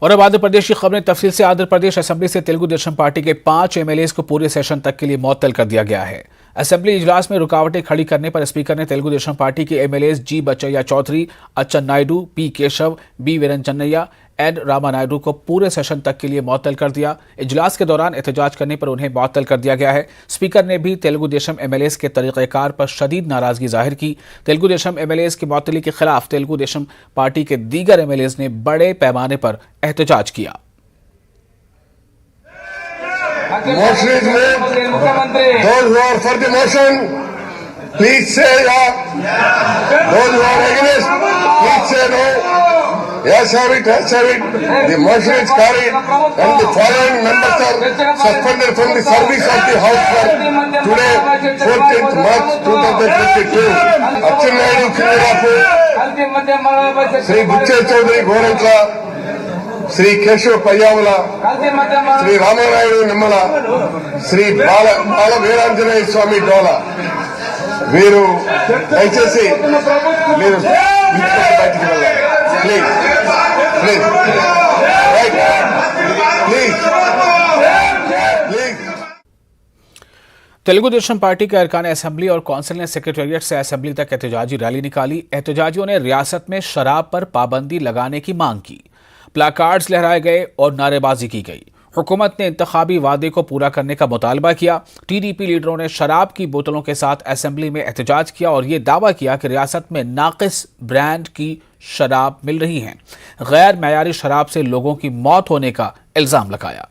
और अब आंध्र प्रदेश की खबरें तफसील से। आंध्र प्रदेश असेंबली से तेलुगु देशम पार्टी के 5 एमएलएज को पूरे सेशन तक के लिए मुअत्तल कर दिया गया है। असेंबली इजलास में रुकावटें खड़ी करने पर स्पीकर ने तेलुगु देशम पार्टी के MLAs G Bachchaiah Chowdhary, Atchan Naidu, P Keshav, B Veeranjaneya, N Rama Naidu को पूरे सेशन तक के लिए मुअत्तल कर दिया। इजलास के दौरान एहतजाज करने पर उन्हें मुअत्तल कर दिया गया है। स्पीकर ने भी तेलुगु देशम एमएलएज के तरीक़ेकार पर शदीद नाराजगी जाहिर की। तेलुगु देशम एमएलएज की मुअत्तली के खिलाफ तेलुगु देशम पार्टी के दीगर एमएलएज ने बड़े पैमाने पर एहतजाज किया। Motion is moved. Those who are for the motion, please say yeah. Those who are against, please say no. Yes, have it, yes, have it. The motion is carried and the following members are suspended from the service of the House for today, 14th March 2022. Achan Naidu, Kirirapu, Sri Butchai Chaudhary, Gorantla, Sri Keshav Payyavula, Sri Ramanaidu Nimmala, Sri Bala Veeranjanaya Swami Dola. వీరు దయచేసి మీరు బయటికి వెళ్ళాలి. Please please please please. Telugu Desam Party के अरकान assembly और council ने secretariat से असेंबली तक एहतजाजी रैली निकाली। एहतजाजियों ने रियासत में शराब पर पाबंदी लगाने की मांग की। प्लाकार्ड्स लहराए गए और नारेबाजी की गई। हुकूमत ने इंतखाबी वादे को पूरा करने का मुतालबा किया। टीडीपी लीडरों ने शराब की बोतलों के साथ असेंबली में एहतजाज किया और ये दावा किया कि रियासत में नाकिस ब्रांड की शराब मिल रही है। गैर मयारी शराब से लोगों की मौत होने का इल्जाम लगाया।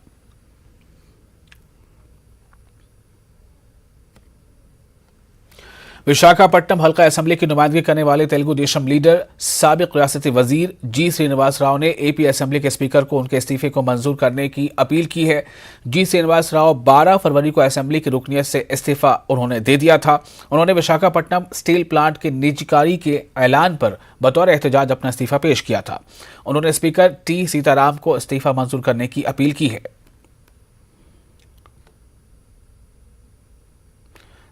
विशाखापट्टनम हल्का असेंबली की नुमाइंदगी करने वाले तेलुगु देशम लीडर साबिक रियासती वजीर जी श्रीनिवास राव ने एपी असेंबली के स्पीकर को उनके इस्तीफे को मंजूर करने की अपील की है। जी श्रीनिवास राव 12 फरवरी को असेंबली की रुकनियत से इस्तीफा उन्होंने दे दिया था। उन्होंने विशाखापट्टनम स्टील प्लांट के निजीकारी के ऐलान पर बतौर एहतजाज अपना इस्तीफा पेश किया था। उन्होंने स्पीकर टी सीताराम को इस्तीफा मंजूर करने की अपील की है।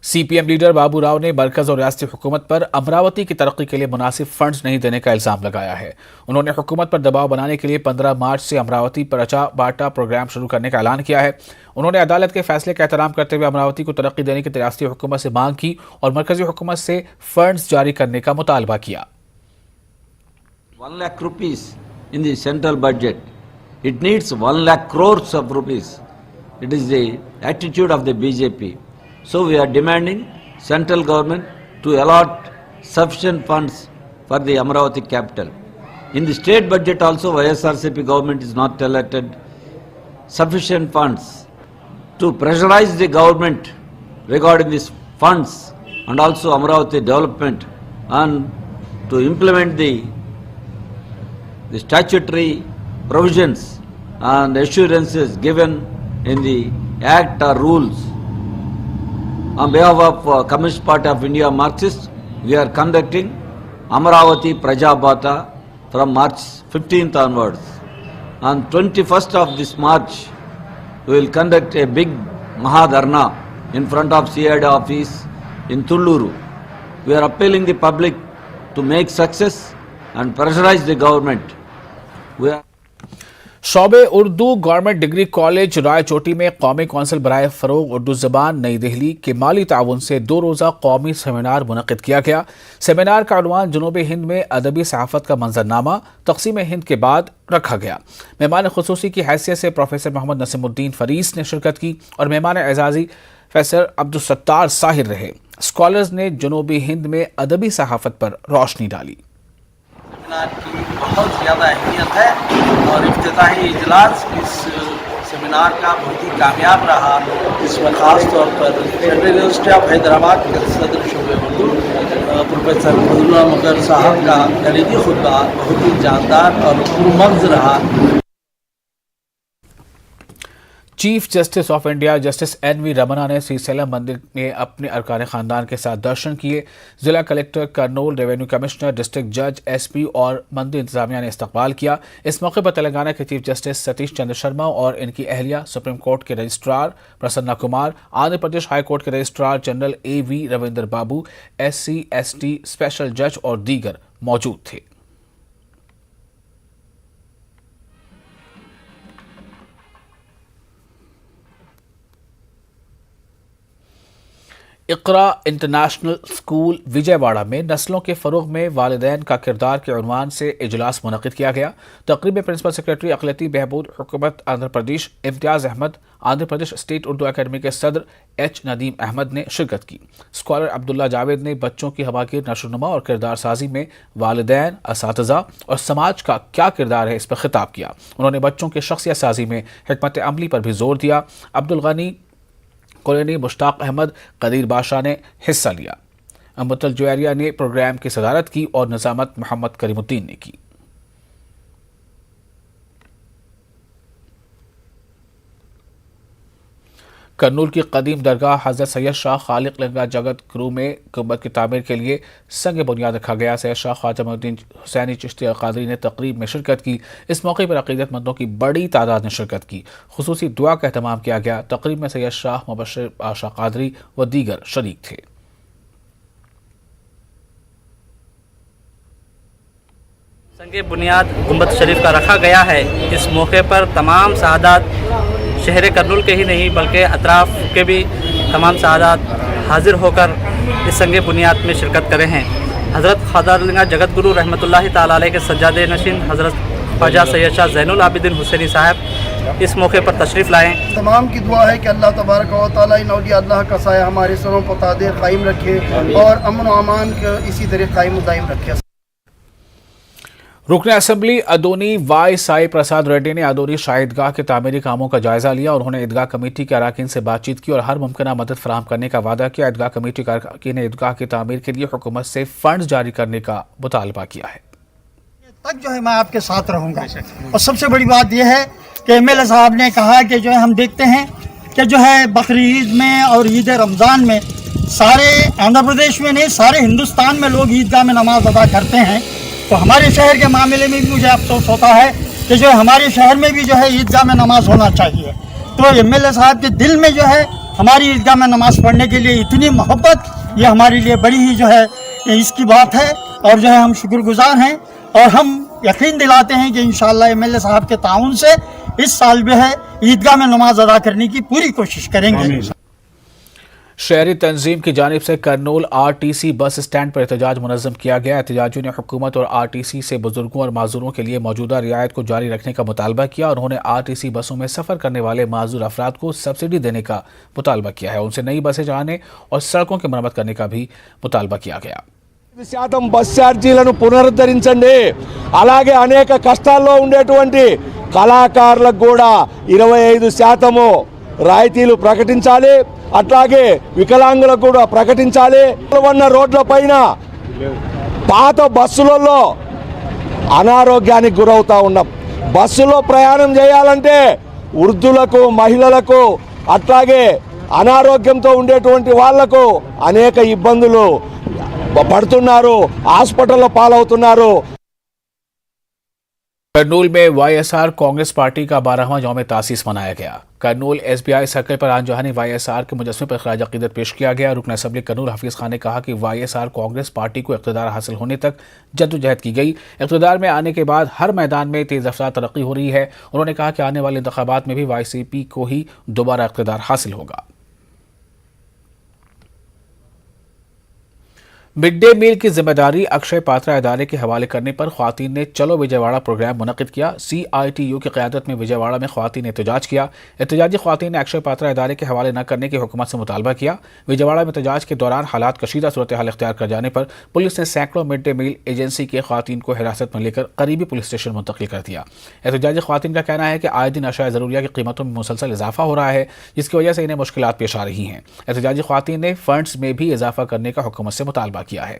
सीपीएम लीडर बाबू राव ने मरकज और रियासती हुकूमत पर अमरावती की तरक्की के लिए मुनासिब फंड्स नहीं देने का इल्जाम लगाया है। उन्होंने हुकूमत पर दबाव बनाने के लिए 15 मार्च से अमरावती पर अचा बाटा प्रोग्राम शुरू करने का ऐलान किया है। उन्होंने अदालत के फैसले का एहतराम करते हुए अमरावती को तरक्की देने की रियासती हुकूमत से मांग की और मरकजी हुकूमत से फंड्स जारी करने का मुतालबा किया। 1 lakh rupees in the central budget. It needs 1 lakh crores of rupees. It is the attitude of the BJP. So we are demanding central government to allot sufficient funds for the Amravati capital. In the state budget also, YSRCP government is not allotted sufficient funds to pressurize the government regarding these funds and also Amravati development and to implement the statutory provisions and assurances given in the act or rules. On behalf of Communist Party of India Marxists, we are conducting Amravati Prajabhata from March 15th onwards. On 21st of this March, we will conduct a big Mahadharna in front of CID office in Tulluru. We are appealing the public to make success and pressurize the government. We are शोबे Urdu government degree college Rayachoti में कौमी council बराए फ़रोग़ उर्दू ज़बान नई दिल्ली के माली ताउन से 2 रोज़ा कौमी सेमिनार मुनक़िद किया गया। सेमिनार का उन्वान जनूबी हिंद में अदबी सहाफ़त का मंजरनामा तक़सीम हिंद के बाद रखा गया। मेहमान ख़ुसूसी की हैसियत से प्रोफेसर मोहम्मद नसीमुद्दीन फरीस ने शिरकत की और मेहमान एजाज़ी प्रोफेसर अब्दुलसत्तार साहिर रहे। स्कॉलर्स ने जनूबी हिंद में अदबी सहाफ़त पर रोशनी डाली। सेमिनार की बहुत ज़्यादा अहमियत है और इफ्तिताही इजलास इस सेमिनार का बहुत ही कामयाब रहा। इसमें ख़ास तौर पर सेंट्रल यूनिवर्सिटी ऑफ हैदराबाद के सदर शोबे उर्दू प्रोफेसर फजलुल्लाह मगर साहब का कलीदी खुतबा बहुत ही जानदार और पुरमग़ज़ रहा। Chief justice of India justice N V. Ramana ने श्रीशैलम मंदिर में अपने अरकान खानदान के साथ दर्शन किए। जिला collector, Kurnool, revenue commissioner, district जज, एसपी और मंदिर इंतजामिया ने इस्तकबाल किया। इस मौके पर तेलंगाना के चीफ जस्टिस सतीश चंद्र शर्मा और इनकी अहलिया, सुप्रीम कोर्ट के registrar Prasanna Kumar, Andhra Pradesh high court के रजिस्ट्रार जनरल A.V. रविंदर बाबू, SC/ST स्पेशल जज और दीगर मौजूद थे। इकरा इंटरनेशनल स्कूल विजयवाड़ा में नस्लों के फ़रोग़ में वालिदैन का किरदार के उन्वान से इजलास मुनक़िद किया गया। तक़रीब में प्रिंसिपल सेक्रेटरी अक़लियती बहबूद हुकूमत आंध्र प्रदेश इम्तियाज़ अहमद, आंध्र प्रदेश स्टेट उर्दू अकेडमी के सदर एच नदीम अहमद ने शिरकत की। स्कॉलर अब्दुल्ला जावेद ने बच्चों की हवागीर नशोनुमा और किरदार साजी में वालिदैन, असातिज़ा और समाज का क्या किरदार है इस पर खिताब किया। उन्होंने बच्चों के शख्सियत साजी में हिकमत अमली पर भी जोर दिया। अब्दुल गनी कुरैनी, मुश्ताक अहमद, कदीर बादशाह ने हिस्सा लिया। अम्बुतल जुवैरिया ने प्रोग्राम की सदारत की और निजामत मोहम्मद करीमुद्दीन ने की। करनूल की कदीम दरगाह हज़रत सैयद शाह खालिक लंगा जगत गुरु में गुंबद की तामीर के लिए संग बुनियाद रखा गया। सैयद शाह ख्वाजा मोइनुद्दीन हुसैनी चिश्ती अल-क़ादरी ने तकरीब में शिरकत की। इस मौके पर अक़ीदतमंदों की बड़ी तादाद ने शिरकत की। खुसूसी दुआ का एहतमाम किया गया। तकरीब में सैयद शाह मुबश्शिर आशा क़ादरी व दीगर शरीक थे। संग बुनियाद गुंबद शरीफ का रखा गया है। इस मौके पर तमाम सादात शहर करनूल के ही नहीं बल्कि अतराफ़ के भी तमाम सादात हाजिर होकर इस संग बुनियाद में शिरकत करे हैं। हज़रत ख्वाजा जगत गुरु रहमतुल्लाहि ताला अलैह के सज्जादे नशीन हज़रत ख्वाजा सैयद शाह ज़ैनुल आबिदीन हुसैनी साहब इस मौके पर तशरीफ़ लाएँ। तमाम की दुआ है कि अल्लाह तबारक व तआला इन औलिया अल्लाह का साया हमारे सरों पर तादेर कायम रखे और अमन व अमान को इसी तरह कायम दायम रखे। रुकन असेंबली अदोनी वाई साई प्रसाद रेड्डी ने अदोनी शाहीदगाह के तामीरी कामों का जायजा लिया। उन्होंने ईदगाह कमेटी के अरकान से बातचीत की और हर मुमकिन मदद फराहम करने का वादा किया। ईदगाह कमेटी के अरकान ने ईदगाह की तामीर के लिए हुकूमत से फंड जारी करने का मुतालबा किया है। तक जो है मैं आपके साथ रहूँगा। और सबसे बड़ी बात यह है कि एमएलए साहब ने कहा कि जो है हम देखते हैं कि जो है बकरी ईद में और ईद रमज़ान में सारे आंध्र प्रदेश में नहीं सारे हिंदुस्तान में लोग ईदगाह में नमाज अदा करते हैं। तो हमारे शहर के मामले में भी मुझे अफसोस होता है कि जो है हमारे शहर में भी जो है ईदगाह में नमाज होना चाहिए। तो एमएलए साहब के दिल में जो है हमारी ईदगाह में नमाज पढ़ने के लिए इतनी मोहब्बत, ये हमारे लिए बड़ी ही जो है इसकी बात है और जो है हम शुक्रगुजार हैं और हम यकीन दिलाते हैं कि इंशाअल्लाह एमएलए साहब के ताउन से इस साल भी है ईदगाह में नमाज अदा करने की पूरी कोशिश करेंगे। शहरी तंजीम की जानिब से करनूल आरटीसी बस स्टैंड पर एहतजाज मुनज़्ज़म किया गया। एहतजाजियों ने हुकूमत और आरटीसी से बुजुर्गों और माजूरों के लिए मौजूदा रियायत को जारी रखने का मुतालबा किया। उन्होंने आरटीसी बसों में सफ़र करने वाले माजूर अफराद को सब्सिडी देने का मुतालबा किया है। उनसे नई बसें चलाने और सड़कों की मरम्मत करने का भी मुतालबा किया गया। 5% బస్ ఛార్జీలను పునరుద్ధరించండి। అలాగే అనేక కష్టాల్లో ఉండేటువంటి కళాకారులకు కూడా 25% రాయితీలు ప్రకటించాలి। అట్లాగే వికలాంగులకు కూడా ప్రకటించాలి। ఉన్న రోడ్ల పైన పాత బస్సులలో అనారోగ్యానికి గురవుతా ఉన్నాం। బస్సులో ప్రయాణం చేయాలంటే వృద్ధులకు, మహిళలకు అట్లాగే అనారోగ్యంతో ఉండేటువంటి వాళ్లకు అనేక ఇబ్బందులు పడుతున్నారు, హాస్పిటల్లో పాలవుతున్నారు। करनूल में वाईएसआर कांग्रेस पार्टी का 12वां यौम तासीस मनाया गया। करनूल एसबीआई सर्कल पर आनजहानी वाईएसआर के मुजस्समे पर खराज अकीदत पेश किया गया। रुकन असेंबली करनूल हफीज खान ने कहा कि वाईएसआर कांग्रेस पार्टी को इक़्तिदार हासिल होने तक जद्दोजहद की गई। इक़्तिदार में आने के बाद हर मैदान में तेज़ रफ्तार तरक्की हो रही है। उन्होंने कहा कि आने वाले इंतखाबात में भी वाईसीपी को ही दोबारा इक़्तिदार हासिल होगा। मिड डे मील की जिम्मेदारी अक्षय पात्रा इदारे के हवाले करने पर ख्वातीन ने चलो विजयवाड़ा प्रोग्राम मुनक़िद किया। CITU की क़यादत में विजयवाड़ा में ख्वातीन ने एहतजाज किया। एहतजाजी ख्वातीन ने अक्षय पात्रा इदारे के हवाले न करने की हुकूमत से मुतालबा किया। विजयवाड़ा में एहतजाज के दौरान हालात कशीदा सूरत हाल इख्तियार कर जाने पर पुलिस ने सैकड़ों मिड डे मील एजेंसी के ख्वातीन को हिरासत में लेकर करीबी पुलिस स्टेशन मुंतकिल कर दिया। एहतजाजी ख्वातीन का कहना है कि आए दिन अशाया ज़रूरिया की कीमतों में मुसलसल इजाफा हो रहा है, जिसकी वजह से इन्हें मुश्किलात पेश आ रही हैं। एहतजाजी ख्वातीन ने फंड्स में भी इजाफा करने का हुकूमत से मुतालबा किया है।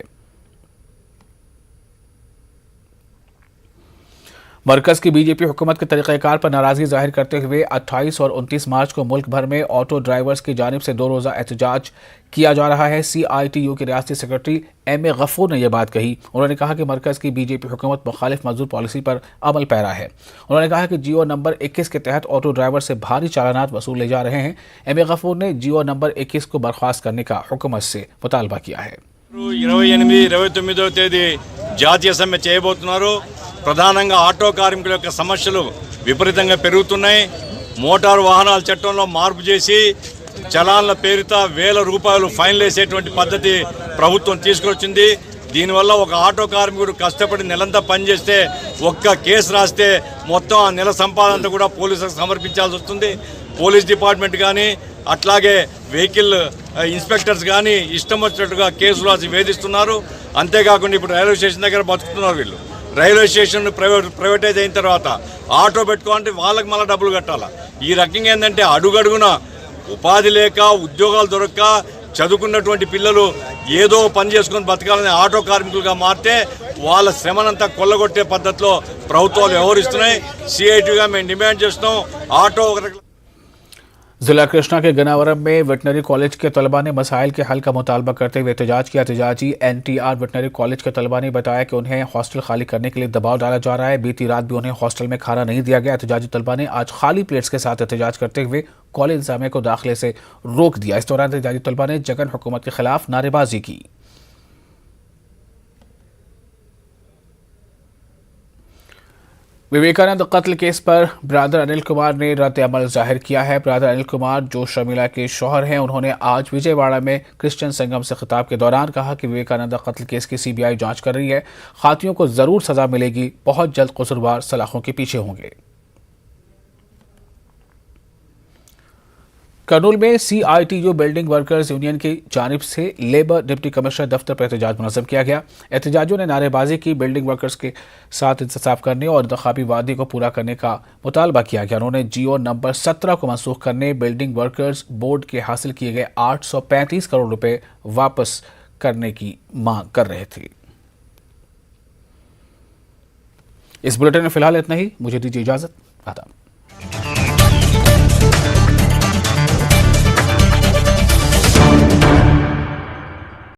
मरकज़ की बीजेपी हुकूमत के तरीक़ाकार पर नाराज़गी जाहिर करते हुए 28 और 29 मार्च को मुल्क भर में ऑटो ड्राइवर्स की जानिब से 2 रोज़ा एहतजाज किया जा रहा है। CITU के रियासती सेक्रेटरी MA गफूर ने यह बात कही। उन्होंने कहा कि मरकज़ की बीजेपी हुकूमत मुखालिफ मजदूर पॉलिसी पर अमल पैरा है। उन्होंने कहा कि जियो नंबर 21 के तहत ऑटो ड्राइवर से भारी चालानात वसूल ले जा रहे हैं। MA गफूर ने जियो नंबर 21 को बर्खास्त करने का हुकूमत से मुतालबा किया है। 28-29వ తేదీ జాతీయ సమ్మె చేయబోతున్నారు। ప్రధానంగా ఆటో కార్మికుల యొక్క సమస్యలు విపరీతంగా పెరుగుతున్నాయి। మోటారు వాహనాల చట్టంలో మార్పు చేసి చలాన్ల పేరిట వేల రూపాయలు ఫైన్లు వేసేటువంటి పద్ధతి ప్రభుత్వం తీసుకొచ్చింది. దీనివల్ల ఒక ఆటో కార్మికుడు కష్టపడి నెలంతా పనిచేస్తే ఒక్క కేసు రాస్తే మొత్తం ఆ నెల సంపాదన కూడా పోలీసులకు సమర్పించాల్సి వస్తుంది. పోలీస్ డిపార్ట్మెంట్ కానీ అట్లాగే వెహికల్ ఇన్స్పెక్టర్స్ కానీ ఇష్టం వచ్చినట్టుగా కేసులు రాసి వేధిస్తున్నారు. అంతేకాకుండా ఇప్పుడు రైల్వే స్టేషన్ దగ్గర బతుకుతున్నారు వీళ్ళు. రైల్వే స్టేషన్ ప్రైవేటైజ్ అయిన తర్వాత ఆటో పెట్టుకోవాలంటే వాళ్ళకి మళ్ళీ డబ్బులు కట్టాలి. ఈ రకంగా ఏంటంటే అడుగడుగున ఉపాధి లేక ఉద్యోగాలు దొరక్క చదువుకున్నటువంటి పిల్లలు ఏదో పని చేసుకొని బతకాలని ఆటో కార్మికులుగా మారితే వాళ్ళ శ్రమనంతా కొల్లగొట్టే పద్ధతిలో ప్రభుత్వాలు వ్యవహరిస్తున్నాయి. సిఐటిగా మేము డిమాండ్ చేస్తున్నాం. ఆటో जिला कृष्णा के गनावरम में वेटनरी कॉलेज के तलबा ने मसाइल के हल का मुतालबा करते हुए एहतजाज किया। एहतजाजी NTR वेटनरी कॉलेज के तलबा ने बताया कि उन्हें हॉस्टल खाली करने के लिए दबाव डाला जा रहा है। बीती रात भी उन्हें हॉस्टल में खाना नहीं दिया गया। एहतजाजी तलबा ने आज खाली प्लेट्स के साथ एहतजाज करते हुए कॉलेज इंतजामिया को दाखिले से रोक दिया। इस दौरान एहतजाजी तलबा ने जगन हुकूमत के खिलाफ नारेबाजी की। विवेकानंद कत्ल केस पर ब्रादर अनिल कुमार ने रद्द अमल जाहिर किया है। ब्रादर अनिल कुमार जो शर्मिला के शौहर हैं, उन्होंने आज विजयवाड़ा में क्रिश्चियन संगम से खिताब के दौरान कहा कि विवेकानंद कत्ल केस की CBI जांच कर रही है, खातियों को जरूर सजा मिलेगी, बहुत जल्द कसूरवार सलाखों के पीछे होंगे। करनूल में CITU बिल्डिंग वर्कर्स यूनियन की जानिब से लेबर डिप्टी कमिश्नर दफ्तर पर एहतजाज मुनज़्ज़म किया गया। एहतजाजियों ने नारेबाजी की, बिल्डिंग वर्कर्स के साथ इंसाफ करने और इंतखाबी वादे को पूरा करने का मुतालबा किया गया। उन्होंने GO नंबर 17 को मनसूख करने, बिल्डिंग वर्कर्स बोर्ड के हासिल किए गए 835 करोड़ रुपए वापस करने की मांग कर रहे थे। इस बुलेटिन में फिलहाल इतना ही। मुझे दीजिए इजाज़त। आदाब।